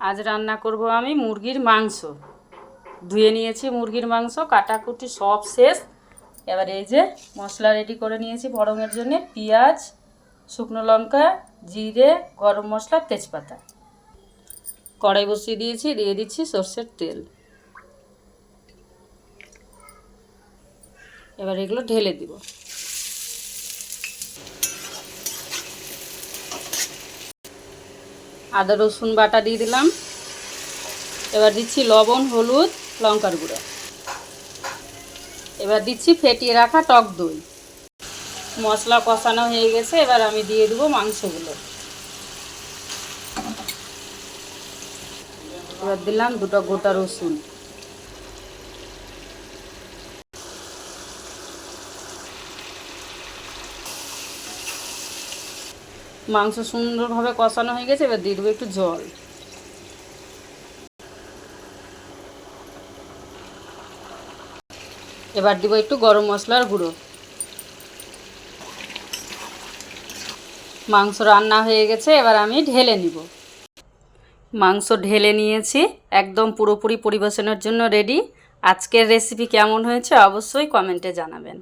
আজ রান্না করব আমি মুরগির মাংস। ধুয়ে নিয়েছি মুরগির মাংস, কাটাকুটি সব শেষ। এবার এই যে মশলা রেডি করে নিয়েছি ফোড়নের জন্য, পেঁয়াজ, শুকনো লঙ্কা, জিরে, গরম মশলা, তেজপাতা। কড়াই বসিয়ে দিয়েছি, দিয়ে দিচ্ছি সর্ষের তেল। এবার এগুলো ঢেলে দিব। আদা রসুন বাটা দিয়ে দিলাম। এবার দিচ্ছি লবণ, হলুদ, লঙ্কার গুঁড়ো। এবার দিচ্ছি ফেটিয়ে রাখা টক দই। মশলা কষানো হয়ে গেছে, এবার আমি দিয়ে দেবো মাংসগুলো। এবার দিলাম দুটো গোটা রসুন। মাংস সুন্দরভাবে কষানো হয়ে গেছে, এবার দিয়ে দেবো একটু জল। এবার দিব একটু গরম মশলার গুঁড়ো। মাংস রান্না হয়ে গেছে, এবার আমি ঢেলে নিব। মাংস ঢেলে নিয়েছি, একদম পুরোপুরি পরিবেশনের জন্য রেডি। আজকের রেসিপি কেমন হয়েছে অবশ্যই কমেন্টে জানাবেন।